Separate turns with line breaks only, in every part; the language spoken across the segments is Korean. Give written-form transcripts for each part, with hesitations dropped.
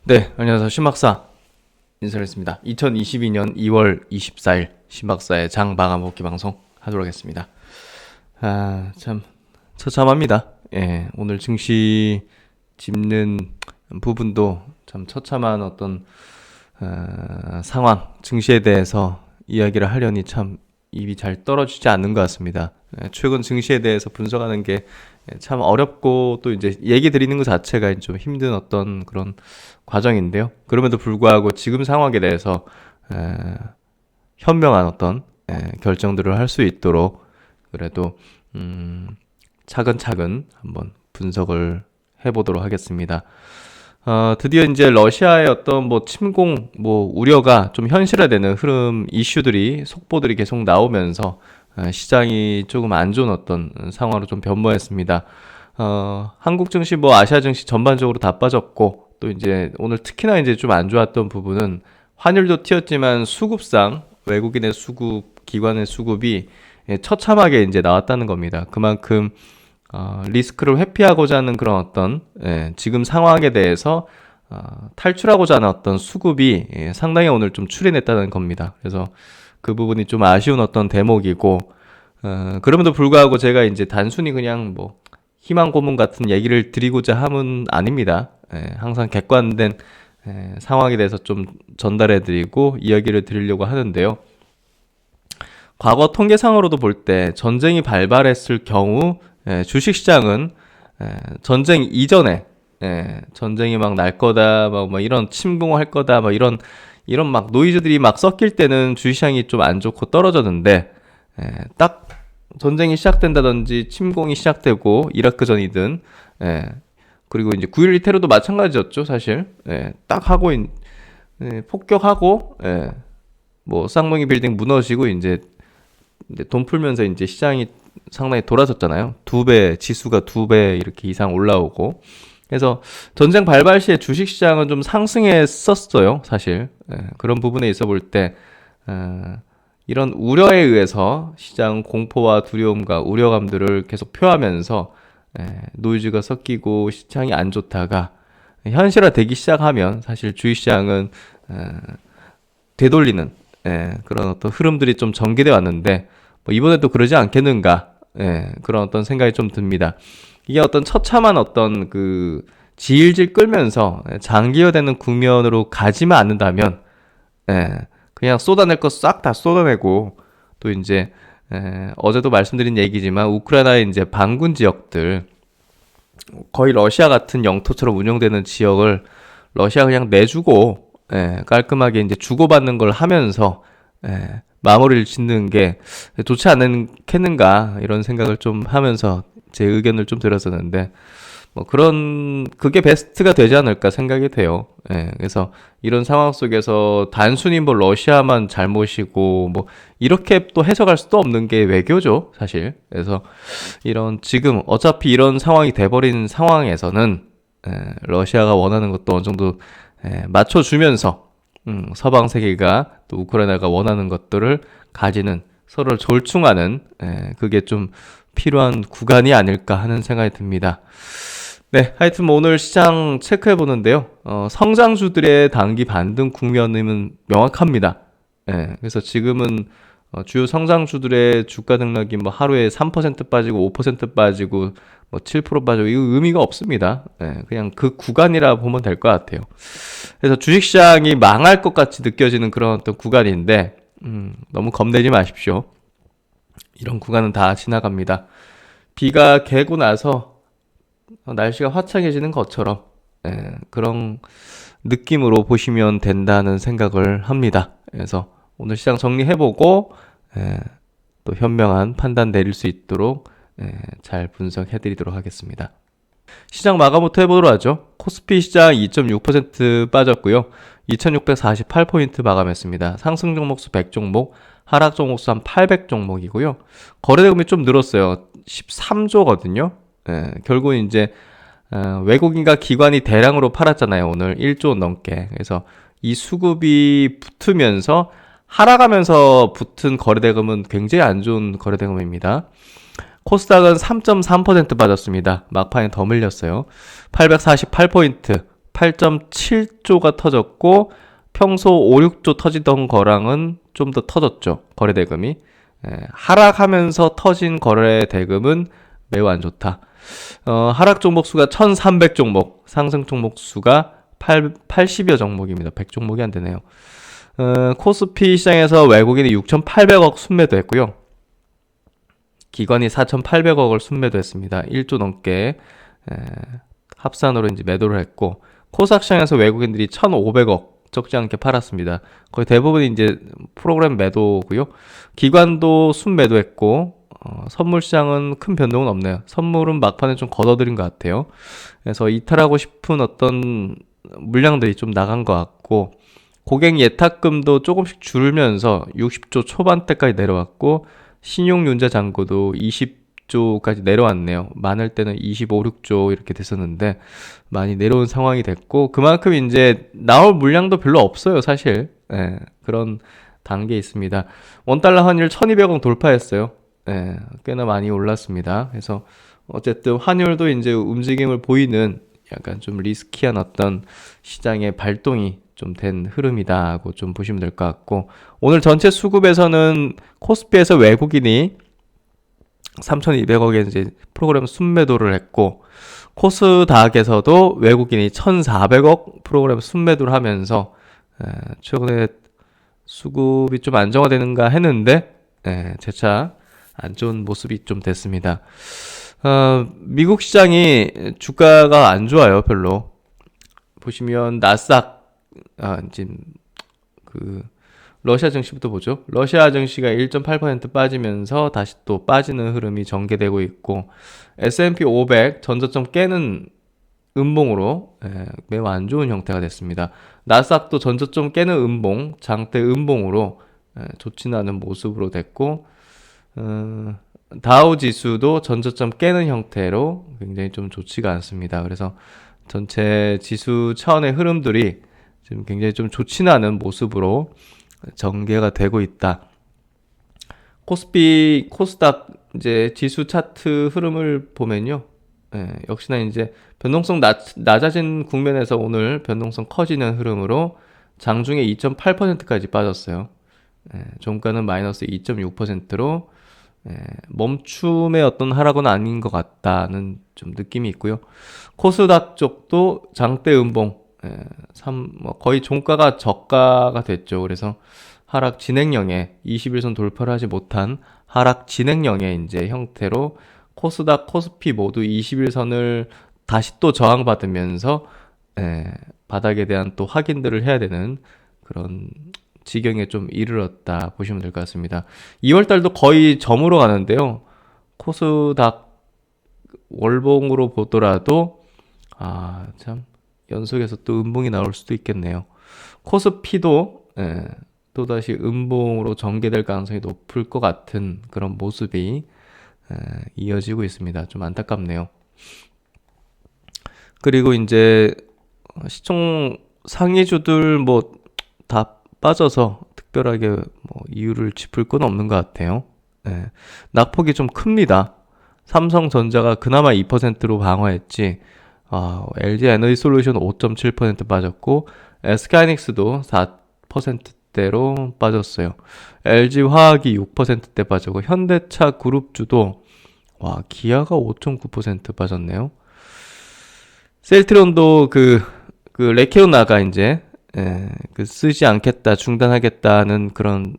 네, 안녕하세요. 신박사 인사드리겠습니다. 2022년 2월 24일 신박사의 장 마감 복귀 방송 하도록 하겠습니다. 참 처참합니다. 예, 오늘 증시 짚는 부분도 참 처참한 어떤 상황, 증시에 대해서 이야기를 하려니 참 입이 잘 떨어지지 않는 것 같습니다. 최근 증시에 대해서 분석하는 게 참 어렵고 또 이제 얘기 드리는 것 자체가 좀 힘든 어떤 그런 과정인데요. 그럼에도 불구하고 지금 상황에 대해서 현명한 어떤 결정들을 할 수 있도록 그래도 차근차근 한번 분석을 해보도록 하겠습니다. 드디어 이제 러시아의 어떤 침공 우려가 좀 현실화되는 흐름 이슈들이 속보들이 계속 나오면서 시장이 조금 안 좋은 어떤 상황으로 좀 변모했습니다. 한국 증시 아시아 증시 전반적으로 다 빠졌고 또 이제 오늘 특히나 이제 좀 안 좋았던 부분은 환율도 튀었지만 수급상 외국인의 수급, 기관의 수급이 처참하게 이제 나왔다는 겁니다. 그만큼 리스크를 회피하고자 하는 그런 어떤 지금 상황에 대해서 탈출하고자 하는 어떤 수급이 상당히 오늘 좀 출현했다는 겁니다. 그래서 그 부분이 좀 아쉬운 어떤 대목이고 그럼에도 불구하고 제가 이제 단순히 그냥 희망 고문 같은 얘기를 드리고자 함은 아닙니다. 항상 객관된 상황에 대해서 좀 전달해 드리고 이야기를 드리려고 하는데요. 과거 통계상으로도 볼 때 전쟁이 발발했을 경우 주식시장은 전쟁 이전에 전쟁이 막 날 거다 이런 침공할 거다 이런 막 노이즈들이 막 섞일 때는 주식시장이 좀 안 좋고 떨어졌는데 딱 전쟁이 시작된다든지 침공이 시작되고 이라크 전이든 그리고 이제 9.12 테러도 마찬가지였죠 사실. 딱 하고 폭격하고 쌍둥이 빌딩 무너지고 이제 돈 풀면서 이제 시장이 상당히 돌아섰잖아요. 지수가 2배 이렇게 이상 올라오고. 그래서 전쟁 발발 시에 주식시장은 좀 상승했었어요, 사실. 그런 부분에 있어 볼 때, 이런 우려에 의해서 시장 공포와 두려움과 우려감들을 계속 표하면서, 노이즈가 섞이고 시장이 안 좋다가, 현실화 되기 시작하면 사실 주식시장은, 되돌리는, 그런 어떤 흐름들이 좀 전개돼 왔는데, 이번에도 그러지 않겠는가, 그런 어떤 생각이 좀 듭니다. 이게 어떤 처참한 어떤 질질 끌면서 장기화되는 국면으로 가지만 않는다면, 그냥 쏟아낼 거 싹 다 쏟아내고, 또 이제, 어제도 말씀드린 얘기지만, 우크라이나의 이제 반군 지역들, 거의 러시아 같은 영토처럼 운영되는 지역을 러시아 그냥 내주고, 깔끔하게 이제 주고받는 걸 하면서, 마무리를 짓는 게 좋지 않겠는가, 이런 생각을 좀 하면서 제 의견을 좀 드렸었는데, 그게 베스트가 되지 않을까 생각이 돼요. 그래서 이런 상황 속에서 단순히 러시아만 잘못이고, 이렇게 또 해석할 수도 없는 게 외교죠, 사실. 그래서 지금 어차피 이런 상황이 돼버린 상황에서는, 러시아가 원하는 것도 어느 정도, 맞춰주면서, 서방 세계가 또 우크라이나가 원하는 것들을 가지는 서로를 졸충하는, 그게 좀 필요한 구간이 아닐까 하는 생각이 듭니다. 네, 하여튼 오늘 시장 체크해 보는데요. 성장주들의 단기 반등 국면은 명확합니다. 그래서 지금은 주요 성장주들의 주가 등락이 하루에 3% 빠지고 5% 빠지고 7% 빠지고 이거 의미가 없습니다. 그냥 그 구간이라 보면 될 것 같아요. 그래서 주식시장이 망할 것 같이 느껴지는 그런 어떤 구간인데 너무 겁내지 마십시오. 이런 구간은 다 지나갑니다. 비가 개고 나서 날씨가 화창해지는 것처럼 그런 느낌으로 보시면 된다는 생각을 합니다. 그래서 오늘 시장 정리해보고 또 현명한 판단 내릴 수 있도록 잘 분석해드리도록 하겠습니다. 시장 마감부터 해보도록 하죠. 코스피 시장 2.6% 빠졌고요. 2648포인트 마감했습니다. 상승 종목수 100종목, 하락 종목수 한 800종목이고요. 거래대금이 좀 늘었어요. 13조거든요. 결국은 이제 외국인과 기관이 대량으로 팔았잖아요. 오늘 1조 넘게. 그래서 이 수급이 붙으면서 하락하면서 붙은 거래대금은 굉장히 안 좋은 거래대금입니다. 코스닥은 3.3% 빠졌습니다. 막판에 더 밀렸어요. 848포인트. 8.7조가 터졌고 평소 5, 6조 터지던 거랑은 좀 더 터졌죠. 거래 대금이. 하락하면서 터진 거래 대금은 매우 안 좋다. 하락 종목 수가 1300 종목, 상승 종목 수가 80여 종목입니다. 100 종목이 안 되네요. 코스피 시장에서 외국인이 6,800억 순매도했고요. 기관이 4,800억을 순매도했습니다. 1조 넘게 합산으로 이제 매도를 했고, 코스닥 시장에서 외국인들이 1,500억 적지 않게 팔았습니다. 거의 대부분이 이제 프로그램 매도고요. 기관도 순매도했고, 선물 시장은 큰 변동은 없네요. 선물은 막판에 좀 걷어들인 것 같아요. 그래서 이탈하고 싶은 어떤 물량들이 좀 나간 것 같고, 고객 예탁금도 조금씩 줄면서 60조 초반대까지 내려왔고, 신용융자 잔고도 20조까지 내려왔네요. 많을 때는 25, 6조 이렇게 됐었는데 많이 내려온 상황이 됐고, 그만큼 이제 나올 물량도 별로 없어요, 사실. 그런 단계에 있습니다. 원달러 환율 1200원 돌파했어요. 꽤나 많이 올랐습니다. 그래서 어쨌든 환율도 이제 움직임을 보이는 약간 좀 리스키한 어떤 시장의 발동이 좀 된 흐름이다고 좀 보시면 될 것 같고, 오늘 전체 수급에서는 코스피에서 외국인이 3,200억에 이제 프로그램 순매도를 했고, 코스닥에서도 외국인이 1,400억 프로그램 순매도를 하면서 최근에 수급이 좀 안정화되는가 했는데 재차 안 좋은 모습이 좀 됐습니다. 미국 시장이 주가가 안 좋아요, 별로. 보시면 나스닥 지금 러시아 증시부터 보죠. 러시아 증시가 1.8% 빠지면서 다시 또 빠지는 흐름이 전개되고 있고, S&P 500 전저점 깨는 음봉으로 매우 안 좋은 형태가 됐습니다. 나스닥도 전저점 깨는 음봉, 장대 음봉으로 좋지는 않은 모습으로 됐고, 다우 지수도 전저점 깨는 형태로 굉장히 좀 좋지가 않습니다. 그래서 전체 지수 차원의 흐름들이 지금 굉장히 좀 좋지는 않은 모습으로 전개가 되고 있다. 코스피, 코스닥 이제 지수 차트 흐름을 보면요. 역시나 이제 변동성 낮아진 국면에서 오늘 변동성 커지는 흐름으로 장중에 2.8%까지 빠졌어요. 종가는 마이너스 2.6%로 멈춤의 어떤 하락은 아닌 것 같다는 좀 느낌이 있고요. 코스닥 쪽도 장대 음봉, 거의 종가가 저가가 됐죠. 그래서 하락 진행형의 21선 돌파를 하지 못한 하락 진행형의 이제 형태로 코스닥, 코스피 모두 21선을 다시 또 저항받으면서 바닥에 대한 또 확인들을 해야 되는 그런 지경에 좀 이르렀다 보시면 될 것 같습니다. 2월달도 거의 점으로 가는데요. 코스닥 월봉으로 보더라도 참 연속해서 또 음봉이 나올 수도 있겠네요. 코스피도 또다시 음봉으로 전개될 가능성이 높을 것 같은 그런 모습이 이어지고 있습니다. 좀 안타깝네요. 그리고 이제 시총 상위주들 뭐 다 빠져서 특별하게 뭐 이유를 짚을 건 없는 것 같아요. 낙폭이 좀 큽니다. 삼성전자가 그나마 2%로 방어했지, LG 에너지 솔루션 5.7% 빠졌고, SK하이닉스도 4%대로 빠졌어요. LG 화학이 6%대 빠졌고, 현대차 그룹주도 기아가 5.9% 빠졌네요. 셀트론도 그 레케오나가 이제 쓰지 않겠다, 중단하겠다는 그런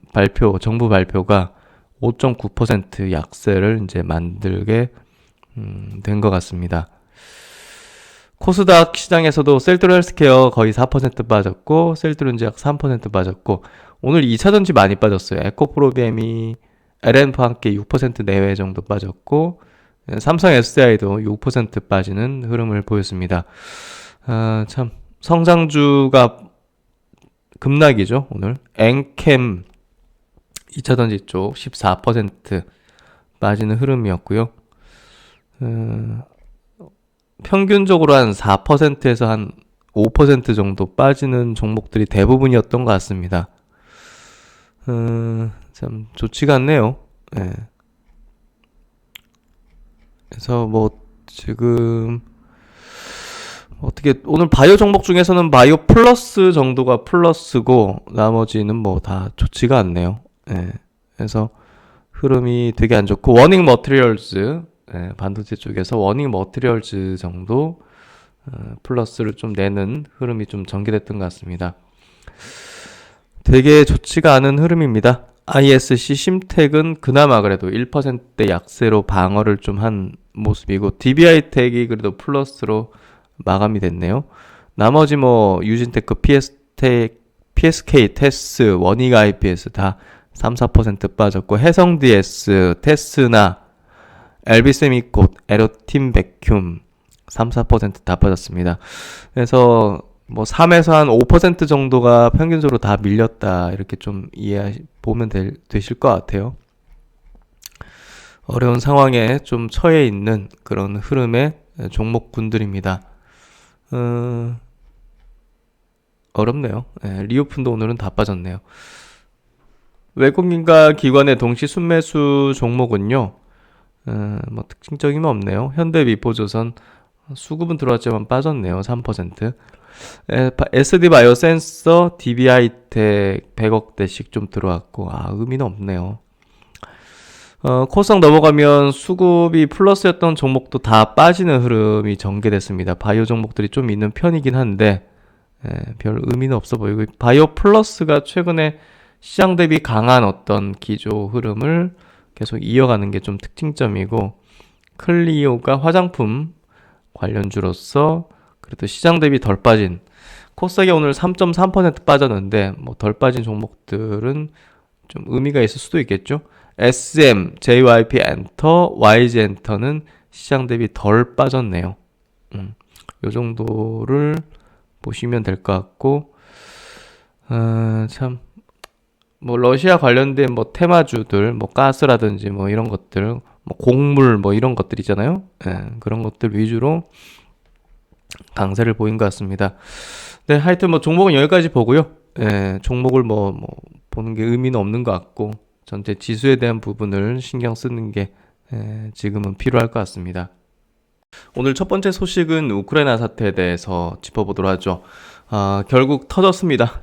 정부 발표가 5.9% 약세를 이제 만들게 된 것 같습니다. 코스닥 시장에서도 셀트론 헬스케어 거의 4% 빠졌고, 셀트론제약 3% 빠졌고, 오늘 2차전지 많이 빠졌어요. 에코프로비엠이 LN프와 함께 6% 내외 정도 빠졌고, 삼성 SDI도 6% 빠지는 흐름을 보였습니다. 참 성장주가 급락이죠. 오늘 엔캠 2차전지 쪽 14% 빠지는 흐름이었고요. 평균적으로 한 4%에서 한 5% 정도 빠지는 종목들이 대부분이었던 것 같습니다. 참 좋지가 않네요. 그래서 뭐 지금 어떻게 오늘 바이오 종목 중에서는 바이오 플러스 정도가 플러스고 나머지는 뭐 다 좋지가 않네요. 예. 그래서 흐름이 되게 안 좋고 워닝 머티리얼즈 반도체 쪽에서 워닝 머티리얼즈 정도 플러스를 좀 내는 흐름이 좀 전개됐던 것 같습니다. 되게 좋지가 않은 흐름입니다. ISC 심텍은 그나마 그래도 1%대 약세로 방어를 좀 한 모습이고 DBI텍이 그래도 플러스로 마감이 됐네요. 나머지 뭐 유진테크, PSK, 테스, 원익 IPS 다 3, 4% 빠졌고 해성DS, 테스나, LB세미콘, 에로팀 백큐움 3, 4%다 빠졌습니다. 그래서 뭐 3에서 한 5% 정도가 평균적으로 다 밀렸다 이렇게 좀 보면 되실 것 같아요. 어려운 상황에 좀 처해 있는 그런 흐름의 종목군들입니다. 어렵네요. 리오픈도 오늘은 다 빠졌네요. 외국인과 기관의 동시 순매수 종목은요, 뭐 특징적인 건 없네요. 현대미포조선 수급은 들어왔지만 빠졌네요. 3%. SD바이오센서, DBI텍 100억대씩 좀 들어왔고, 의미는 없네요. 코스닥 넘어가면 수급이 플러스였던 종목도 다 빠지는 흐름이 전개됐습니다. 바이오 종목들이 좀 있는 편이긴 한데 별 의미는 없어 보이고 바이오 플러스가 최근에 시장 대비 강한 어떤 기조 흐름을 계속 이어가는 게 좀 특징점이고 클리오가 화장품 관련주로서 그래도 시장 대비 덜 빠진 코스닥이 오늘 3.3% 빠졌는데 뭐 덜 빠진 종목들은 좀 의미가 있을 수도 있겠죠. SM, JYP 엔터, YG 엔터는 시장 대비 덜 빠졌네요. 요 정도를 보시면 될 것 같고, 참, 뭐, 러시아 관련된 뭐 테마주들, 뭐 가스라든지 뭐 이런 것들, 뭐 곡물 뭐 이런 것들 있잖아요. 그런 것들 위주로 강세를 보인 것 같습니다. 네, 하여튼 뭐 종목은 여기까지 보고요. 종목을 뭐 보는 게 의미는 없는 것 같고, 전체 지수에 대한 부분을 신경 쓰는 게 지금은 필요할 것 같습니다. 오늘 첫 번째 소식은 우크라이나 사태에 대해서 짚어보도록 하죠. 결국 터졌습니다.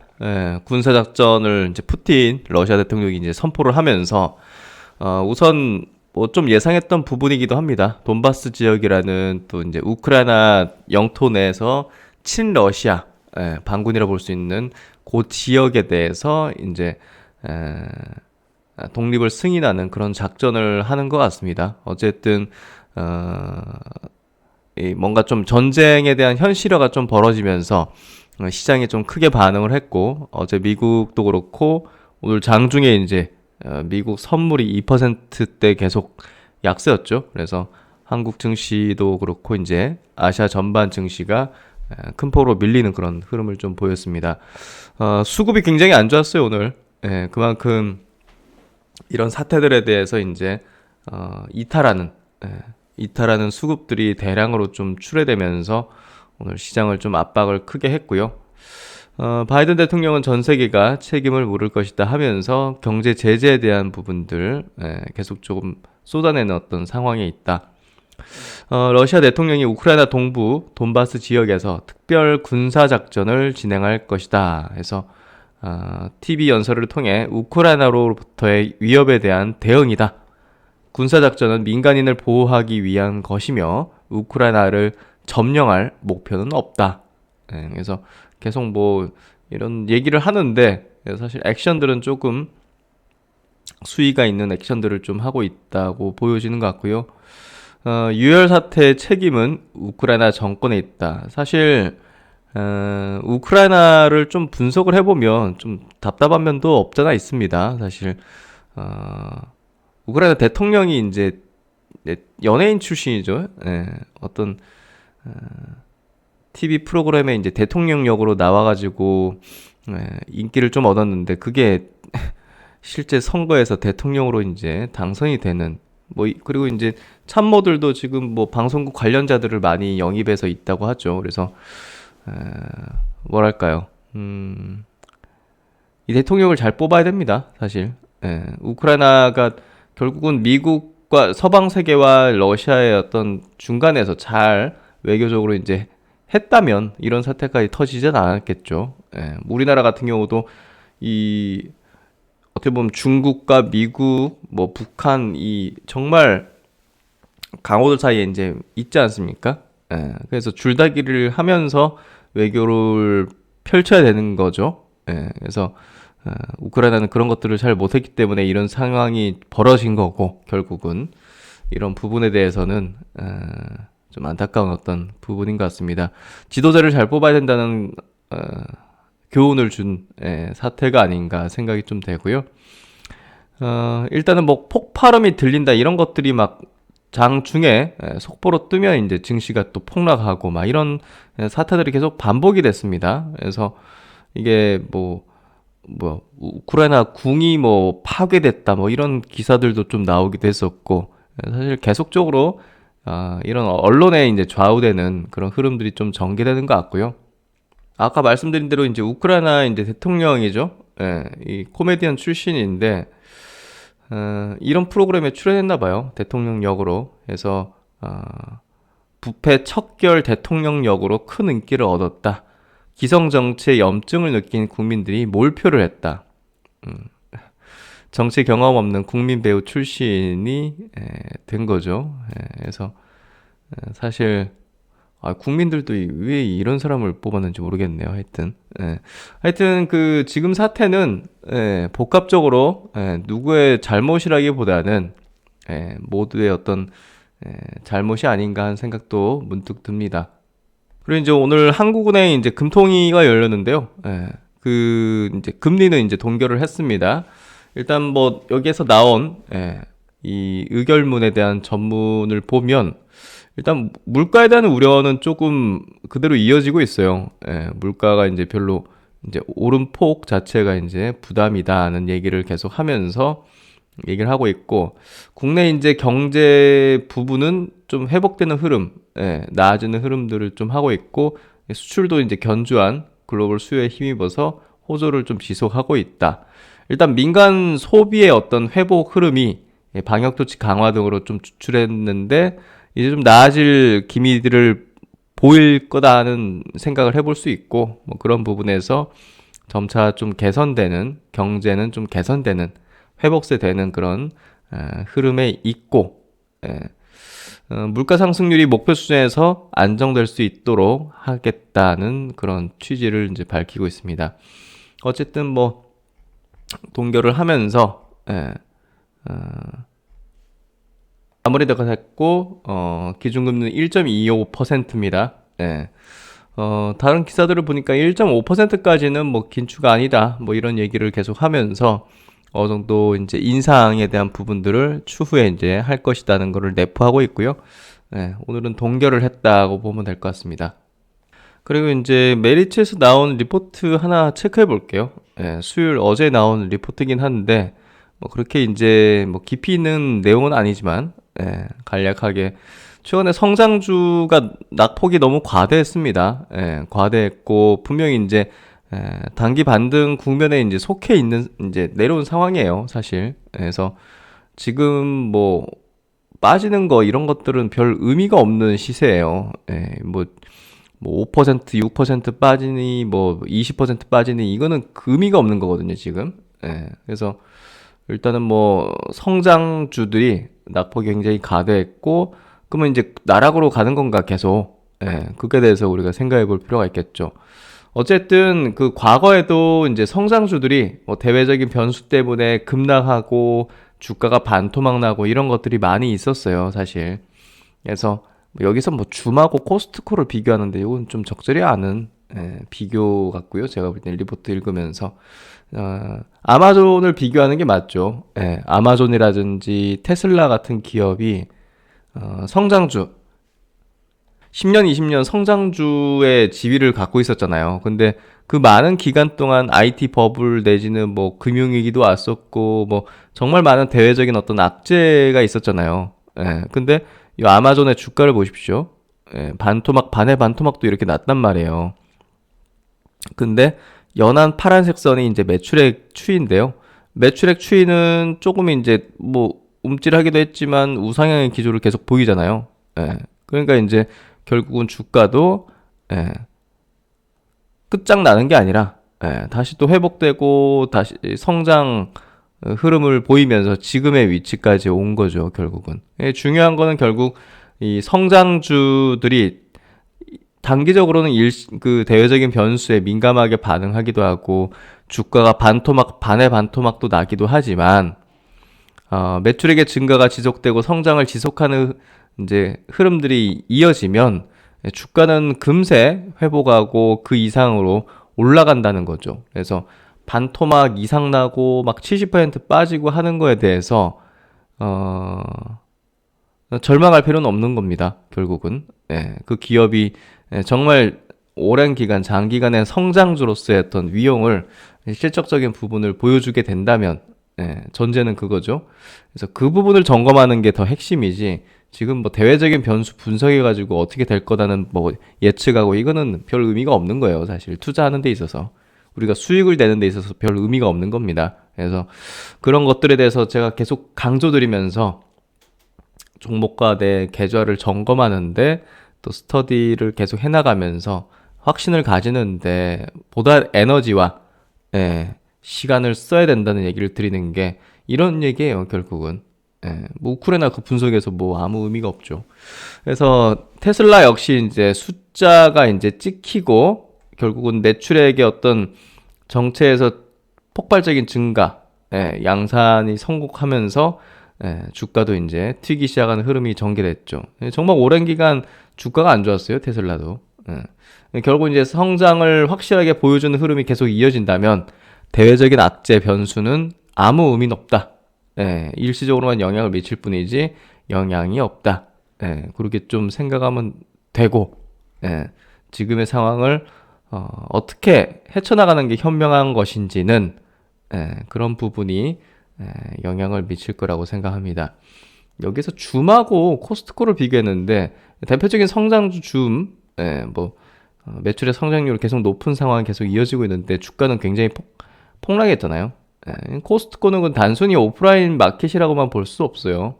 군사작전을 이제 푸틴 러시아 대통령이 이제 선포를 하면서 우선 뭐 좀 예상했던 부분이기도 합니다. 돈바스 지역이라는 또 이제 우크라이나 영토 내에서 친러시아 반군이라 볼 수 있는 그 지역에 대해서 이제 독립을 승인하는 그런 작전을 하는 것 같습니다. 어쨌든 뭔가 좀 전쟁에 대한 현실화가 좀 벌어지면서 시장에 좀 크게 반응을 했고 어제 미국도 그렇고 오늘 장중에 이제 미국 선물이 2%대 계속 약세였죠. 그래서 한국 증시도 그렇고 이제 아시아 전반 증시가 큰 폭으로 밀리는 그런 흐름을 좀 보였습니다. 수급이 굉장히 안 좋았어요 오늘. 그만큼 이런 사태들에 대해서 이제 이탈하는 수급들이 대량으로 좀 출회되면서 오늘 시장을 좀 압박을 크게 했고요. 바이든 대통령은 전 세계가 책임을 물을 것이다 하면서 경제 제재에 대한 부분들 계속 조금 쏟아내는 어떤 상황에 있다. 러시아 대통령이 우크라이나 동부 돈바스 지역에서 특별 군사 작전을 진행할 것이다 해서 TV 연설을 통해 우크라이나로부터의 위협에 대한 대응이다. 군사작전은 민간인을 보호하기 위한 것이며 우크라이나를 점령할 목표는 없다. 그래서 계속 뭐 이런 얘기를 하는데 사실 액션들은 조금 수위가 있는 액션들을 좀 하고 있다고 보여지는 것 같고요. 유혈 사태의 책임은 우크라이나 정권에 있다. 사실 우크라이나를 좀 분석을 해보면 좀 답답한 면도 없잖아 있습니다. 사실 우크라이나 대통령이 이제 연예인 출신이죠. 어떤 TV 프로그램에 이제 대통령 역으로 나와가지고 인기를 좀 얻었는데 그게 실제 선거에서 대통령으로 이제 당선이 되는 뭐 그리고 이제 참모들도 지금 뭐 방송국 관련자들을 많이 영입해서 있다고 하죠. 그래서 뭐랄까요? 이 대통령을 잘 뽑아야 됩니다. 사실 우크라이나가 결국은 미국과 서방 세계와 러시아의 어떤 중간에서 잘 외교적으로 이제 했다면 이런 사태까지 터지진 않았겠죠. 예, 우리나라 같은 경우도 이 어떻게 보면 중국과 미국, 뭐 북한 이 정말 강호들 사이에 이제 있지 않습니까? 예, 그래서 줄다리기를 하면서 외교를 펼쳐야 되는 거죠. 예, 그래서 우크라이나는 그런 것들을 잘 못했기 때문에 이런 상황이 벌어진 거고 결국은 이런 부분에 대해서는 좀 안타까운 어떤 부분인 것 같습니다. 지도자를 잘 뽑아야 된다는 교훈을 준 사태가 아닌가 생각이 좀 되고요. 일단은 뭐 폭발음이 들린다 이런 것들이 막 장중에 속보로 뜨면 이제 증시가 또 폭락하고 막 이런 사태들이 계속 반복이 됐습니다. 그래서 이게 우크라이나 궁이 뭐 파괴됐다 뭐 이런 기사들도 좀 나오기도 했었고 사실 계속적으로 이런 언론에 이제 좌우되는 그런 흐름들이 좀 전개되는 것 같고요. 아까 말씀드린 대로 이제 우크라이나 이제 대통령이죠. 예, 이 코미디언 출신인데 이런 프로그램에 출연했나 봐요. 대통령 역으로. 그래서 부패 척결 대통령 역으로 큰 인기를 얻었다. 기성 정치의 염증을 느낀 국민들이 몰표를 했다. 정치 경험 없는 국민 배우 출신이 된 거죠. 그래서 사실 국민들도 왜 이런 사람을 뽑았는지 모르겠네요. 하여튼 그 지금 사태는 복합적으로 누구의 잘못이라기보다는 모두의 어떤 잘못이 아닌가 하는 생각도 문득 듭니다. 그리고 이제 오늘 한국은행 이제 금통위가 열렸는데요. 그 이제 금리는 이제 동결을 했습니다. 일단 뭐 여기에서 나온 이 의결문에 대한 전문을 보면 일단 물가에 대한 우려는 조금 그대로 이어지고 있어요. 물가가 이제 별로 이제 오름폭 자체가 이제 부담이다는 얘기를 계속 하면서 얘기를 하고 있고 국내 이제 경제 부분은 좀 회복되는 흐름, 나아지는 흐름들을 좀 하고 있고 수출도 이제 견조한 글로벌 수요에 힘입어서 호조를 좀 지속하고 있다. 일단 민간 소비의 어떤 회복 흐름이 방역조치 강화 등으로 좀 주출했는데 이제 좀 나아질 기미들을 보일 거다는 생각을 해볼 수 있고 뭐 그런 부분에서 점차 좀 개선되는 경제는 좀 개선되는 회복세 되는 그런 흐름에 있고 물가 상승률이 목표 수준에서 안정될 수 있도록 하겠다는 그런 취지를 이제 밝히고 있습니다. 어쨌든 뭐 동결을 하면서 아무래도 했고 기준금리는 1.25%입니다. 다른 기사들을 보니까 1.5%까지는 뭐 긴축가 아니다. 뭐 이런 얘기를 계속 하면서 어느 정도 이제 인상에 대한 부분들을 추후에 이제 할 것이라는 것을 내포하고 있고요. 오늘은 동결을 했다고 보면 될 것 같습니다. 그리고 이제 메리츠에서 나온 리포트 하나 체크해 볼게요. 수요일 어제 나온 리포트긴 한데 뭐 그렇게 이제 뭐 깊이 있는 내용은 아니지만 간략하게 최근에 성장주가 낙폭이 너무 과대했습니다. 과대했고 분명히 이제 단기 반등 국면에 이제 속해 있는 이제 내려온 상황이에요, 사실. 그래서 지금 뭐 빠지는 거 이런 것들은 별 의미가 없는 시세예요. 뭐 5%, 6% 빠지니 뭐 20% 빠지니 이거는 의미가 없는 거거든요, 지금. 그래서 일단은 뭐 성장주들이 낙폭이 굉장히 과대했고 그러면 이제 나락으로 가는 건가 계속 그게 대해서 우리가 생각해 볼 필요가 있겠죠. 어쨌든 그 과거에도 이제 성장주들이 뭐 대외적인 변수 때문에 급락하고 주가가 반토막 나고 이런 것들이 많이 있었어요, 사실. 그래서 여기서 뭐 줌하고 코스트코를 비교하는데 이건 좀 적절히 않은 비교 같고요. 제가 볼 때 리포트 읽으면서 아마존을 비교하는 게 맞죠. 아마존이라든지 테슬라 같은 기업이 성장주 10년, 20년 성장주의 지위를 갖고 있었잖아요. 근데 그 많은 기간 동안 IT 버블 내지는 뭐 금융위기도 왔었고 뭐 정말 많은 대외적인 어떤 악재가 있었잖아요. 근데 이 아마존의 주가를 보십시오. 반토막 반의 반토막도 이렇게 났단 말이에요. 근데 연한 파란색 선이 이제 매출액 추이인데요. 매출액 추이는 조금 이제 뭐 움찔하기도 했지만 우상향의 기조를 계속 보이잖아요. 그러니까 이제 결국은 주가도 예, 끝장나는 게 아니라 다시 또 회복되고 다시 성장 흐름을 보이면서 지금의 위치까지 온 거죠, 결국은. 중요한 거는 결국 이 성장주들이 단기적으로는 그 대외적인 변수에 민감하게 반응하기도 하고 주가가 반토막, 반의 반토막도 나기도 하지만 매출액의 증가가 지속되고 성장을 지속하는 이제 흐름들이 이어지면 주가는 금세 회복하고 그 이상으로 올라간다는 거죠. 그래서 반토막 이상 나고 막 70% 빠지고 하는 거에 대해서 어, 절망할 필요는 없는 겁니다. 결국은 그 기업이 정말 오랜 기간, 장기간의 성장주로서의 어떤 위용을 실적적인 부분을 보여주게 된다면 전제는 그거죠. 그래서 그 부분을 점검하는 게 더 핵심이지. 지금 뭐 대외적인 변수 분석해가지고 어떻게 될 거다는 뭐 예측하고 이거는 별 의미가 없는 거예요. 사실 투자하는 데 있어서 우리가 수익을 내는 데 있어서 별 의미가 없는 겁니다. 그래서 그런 것들에 대해서 제가 계속 강조드리면서 종목과 내 계좌를 점검하는데 또 스터디를 계속 해나가면서 확신을 가지는데 보다 에너지와 시간을 써야 된다는 얘기를 드리는 게 이런 얘기예요, 결국은. 뭐 우크라이나 그 분석에서 뭐 아무 의미가 없죠. 그래서 테슬라 역시 이제 숫자가 이제 찍히고 결국은 매출액의 어떤 정체에서 폭발적인 증가, 양산이 성공하면서 주가도 이제 튀기 시작하는 흐름이 전개됐죠. 정말 오랜 기간 주가가 안 좋았어요, 테슬라도. 결국 이제 성장을 확실하게 보여주는 흐름이 계속 이어진다면 대외적인 악재 변수는 아무 의미는 없다. 일시적으로만 영향을 미칠 뿐이지 영향이 없다. 그렇게 좀 생각하면 되고, 지금의 상황을 어떻게 헤쳐나가는 게 현명한 것인지는 그런 부분이 영향을 미칠 거라고 생각합니다. 여기서 줌하고 코스트코를 비교했는데 대표적인 성장주 줌, 뭐 매출의 성장률이 계속 높은 상황이 계속 이어지고 있는데 주가는 굉장히 폭락했잖아요. 코스트코는 그 단순히 오프라인 마켓이라고만 볼 수 없어요.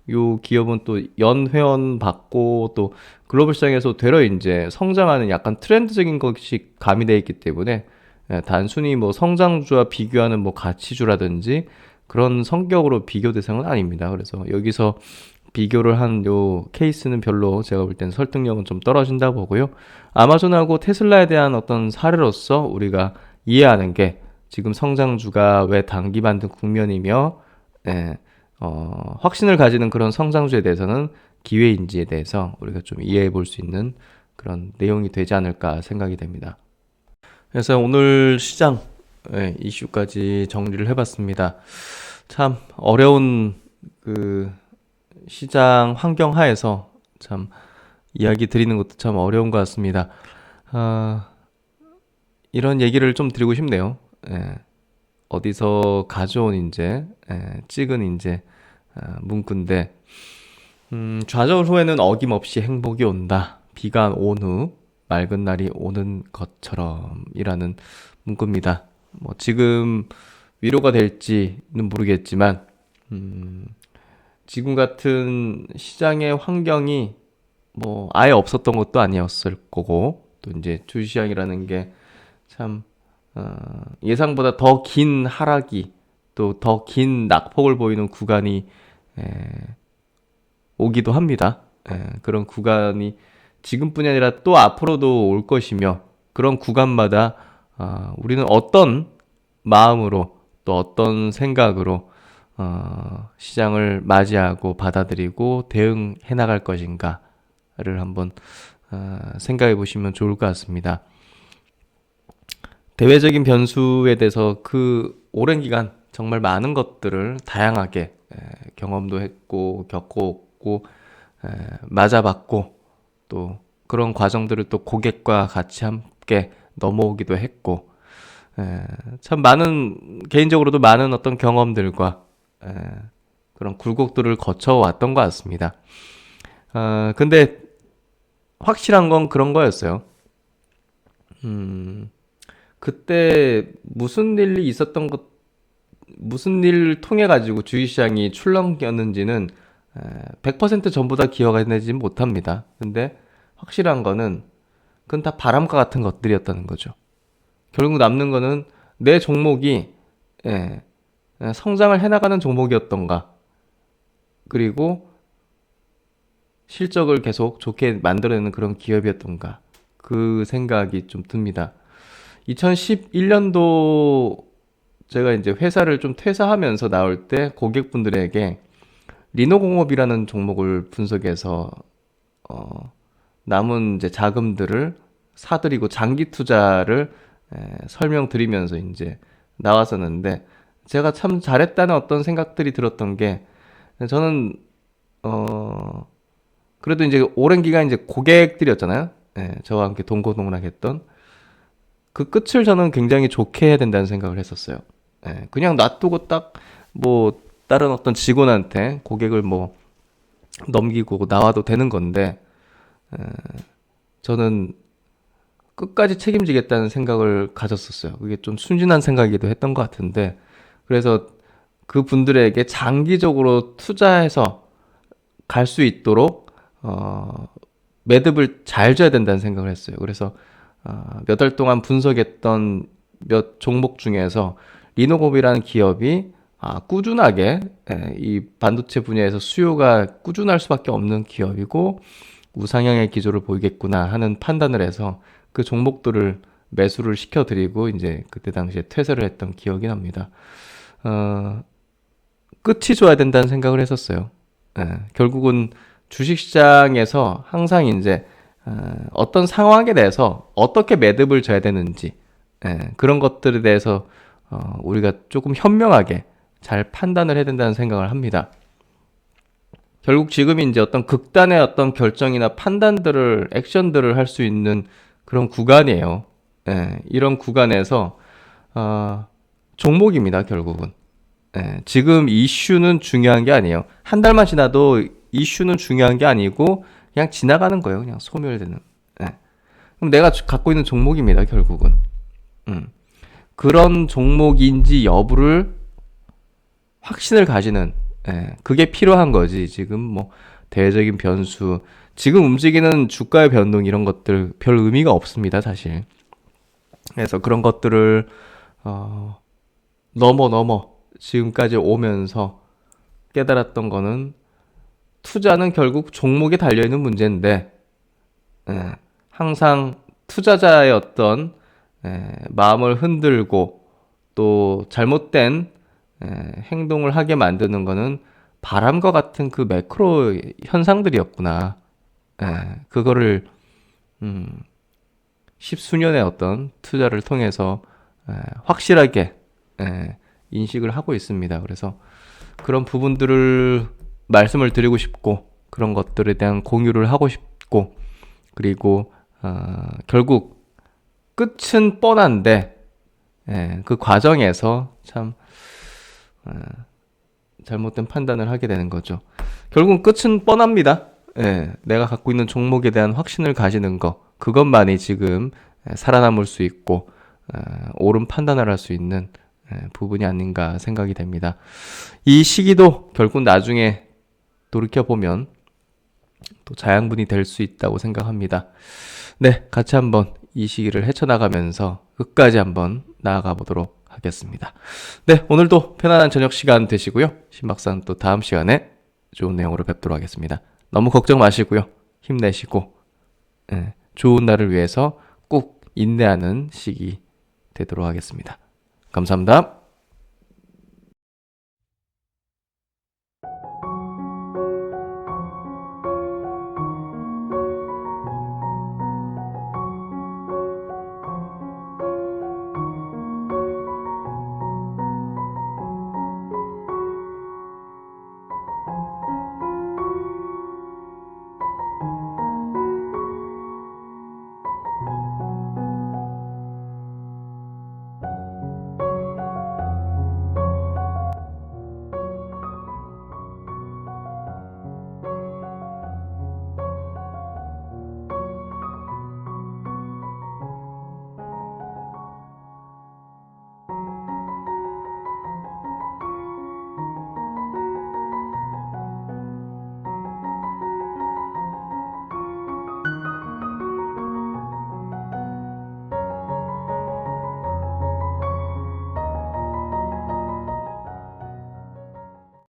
요 기업은 또 연 회원 받고 또 글로벌 시장에서 되려 이제 성장하는 약간 트렌드적인 것이 가미되어 있기 때문에 단순히 뭐 성장주와 비교하는 뭐 가치주라든지 그런 성격으로 비교 대상은 아닙니다. 그래서 여기서 비교를 한 요 케이스는 별로 제가 볼 때는 설득력은 좀 떨어진다 보고요. 아마존하고 테슬라에 대한 어떤 사례로서 우리가 이해하는 게 지금 성장주가 왜 단기 반등 국면이며 확신을 가지는 그런 성장주에 대해서는 기회인지에 대해서 우리가 좀 이해해 볼 수 있는 그런 내용이 되지 않을까 생각이 됩니다. 그래서 오늘 시장 이슈까지 정리를 해봤습니다. 참 어려운 그 시장 환경 하에서 참 이야기 드리는 것도 참 어려운 것 같습니다. 아, 이런 얘기를 좀 드리고 싶네요. 어디서 가져온 이제 찍은 이제 문구인데 좌절 후에는 어김없이 행복이 온다. 비가 온 후 맑은 날이 오는 것처럼이라는 문구입니다. 뭐 지금 위로가 될지는 모르겠지만 지금 같은 시장의 환경이 뭐 아예 없었던 것도 아니었을 거고 또 이제 주시장이라는 게 참 예상보다 더 긴 하락이 또 더 긴 낙폭을 보이는 구간이 에, 오기도 합니다. 그런 구간이 지금뿐이 아니라 또 앞으로도 올 것이며 그런 구간마다 우리는 어떤 마음으로 또 어떤 생각으로 시장을 맞이하고 받아들이고 대응해 나갈 것인가를 한번 생각해 보시면 좋을 것 같습니다. 대외적인 변수에 대해서 그 오랜 기간 정말 많은 것들을 다양하게 경험도 했고 겪었고 맞아봤고 또 그런 과정들을 또 고객과 같이 함께 넘어오기도 했고 참 많은 개인적으로도 많은 어떤 경험들과 그런 굴곡들을 거쳐왔던 것 같습니다. 근데 확실한 건 그런 거였어요. 그때 무슨 일이 있었던 것, 무슨 일을 통해 가지고 주식시장이 출렁였는지는 100% 전부 다 기억해내지 못합니다. 근데 확실한 거는 그건 다 바람과 같은 것들이었다는 거죠. 결국 남는 거는 내 종목이 예, 성장을 해나가는 종목이었던가, 그리고 실적을 계속 좋게 만들어내는 그런 기업이었던가, 그 생각이 좀 듭니다. 2011년도 제가 이제 회사를 좀 퇴사하면서 나올 때 고객분들에게 리노공업이라는 종목을 분석해서 남은 이제 자금들을 사들이고 장기 투자를 설명드리면서 이제 나왔었는데, 제가 참 잘했다는 어떤 생각들이 들었던 게, 저는 그래도 이제 오랜 기간 이제 고객들이었잖아요. 저와 함께 동고동락했던 그 끝을 저는 굉장히 좋게 해야 된다는 생각을 했었어요. 그냥 놔두고 딱 뭐 다른 어떤 직원한테 고객을 뭐 넘기고 나와도 되는 건데, 저는 끝까지 책임지겠다는 생각을 가졌었어요. 그게 좀 순진한 생각이기도 했던 것 같은데, 그래서 그 분들에게 장기적으로 투자해서 갈 수 있도록 매듭을 잘 줘야 된다는 생각을 했어요. 그래서 몇 달 동안 분석했던 몇 종목 중에서 리노곱이라는 기업이 꾸준하게 이 반도체 분야에서 수요가 꾸준할 수밖에 없는 기업이고 우상향의 기조를 보이겠구나 하는 판단을 해서 그 종목들을 매수를 시켜드리고 이제 그때 당시에 퇴사를 했던 기억이 납니다. 끝이 좋아야 된다는 생각을 했었어요. 결국은 주식시장에서 항상 이제 어떤 상황에 대해서 어떻게 매듭을 져야 되는지, 그런 것들에 대해서 우리가 조금 현명하게 잘 판단을 해야 된다는 생각을 합니다. 결국 지금이 이제 어떤 극단의 어떤 결정이나 판단들을, 액션들을 할 수 있는 그런 구간이에요. 이런 구간에서 종목입니다, 결국은. 지금 이슈는 중요한 게 아니에요. 한 달만 지나도 이슈는 중요한 게 아니고 그냥 지나가는 거예요. 그냥 소멸되는. 그럼 내가 갖고 있는 종목입니다, 결국은. 그런 종목인지 여부를 확신을 가지는, 그게 필요한 거지. 지금 뭐 대외적인 변수, 지금 움직이는 주가의 변동 이런 것들 별 의미가 없습니다, 사실. 그래서 그런 것들을 넘어 지금까지 오면서 깨달았던 거는, 투자는 결국 종목에 달려있는 문제인데, 항상 투자자의 어떤 마음을 흔들고 또 잘못된 행동을 하게 만드는 거는 바람과 같은 그 매크로 현상들이었구나. 그거를 십수년의 어떤 투자를 통해서 확실하게 인식을 하고 있습니다. 그래서 그런 부분들을 말씀을 드리고 싶고, 그런 것들에 대한 공유를 하고 싶고, 그리고 결국 끝은 뻔한데 그 과정에서 참 잘못된 판단을 하게 되는 거죠. 결국 끝은 뻔합니다. 내가 갖고 있는 종목에 대한 확신을 가지는 거, 그것만이 지금 살아남을 수 있고 옳은 판단을 할 수 있는 부분이 아닌가 생각이 됩니다. 이 시기도 결국 나중에 돌이켜보면 또 자양분이 될 수 있다고 생각합니다. 네, 같이 한번 이 시기를 헤쳐나가면서 끝까지 한번 나아가 보도록 하겠습니다. 네, 오늘도 편안한 저녁 시간 되시고요. 신박사는 또 다음 시간에 좋은 내용으로 뵙도록 하겠습니다. 너무 걱정 마시고요. 힘내시고 좋은 날을 위해서 꼭 인내하는 시기 되도록 하겠습니다. 감사합니다.